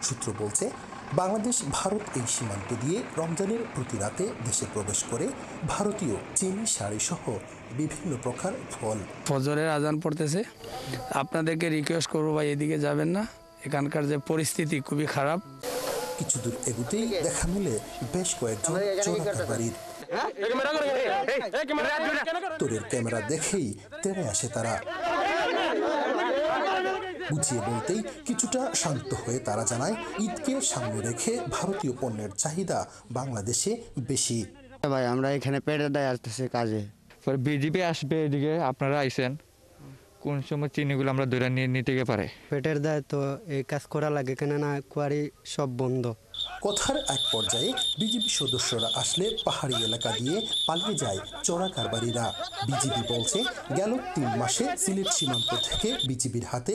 সূত্র বলছে, বাংলাদেশ ভারত এই সীমান্ত দিয়ে রমজানের প্রতি রাতে দেশে প্রবেশ করে ভারতীয় চিনি শাড়ি সহ বিভিন্ন প্রকার ফল। ফজরের আজান পড়তেছে, আপনাদেরকে রিকোয়েস্ট করবো ভাই এদিকে যাবেন না, এখানকার যে পরিস্থিতি খুবই খারাপ। কিছু দূর এগুতেই দেখা মিলে বেশ কয়েকজন চোরাকারবারির। তোরের ক্যামেরা দেখেই তেড়ে আসে তারা। বুঝিয়ে বলতেই কিছুটা শান্ত হয়ে তারা জানায়, ঈদকে সামনে রেখে ভারতীয় পণ্যের চাহিদা বাংলাদেশে বেশি। ভাই আমরা এখানে পেটে দেয় আসতেছি কাজে, বিজিবি আসবে এদিকে, আপনারা আইসেন কোন সময় চিনিগুলো আমরা ধরে নিয়ে নিতে পারে। পেটের দেয় তো এই কাজ করা লাগে, কেন না কোয়ারি সব বন্ধ। কথার এক পর্যায়ে বিজিবি সদস্যরা আসলে পাহাড়ি এলাকা দিয়ে পালিয়ে যায় চোরা কারবারিরা। বিজিবি বলছে, গেল 3 মাসে সিলেট সীমান্ত থেকে বিজিবির হাতে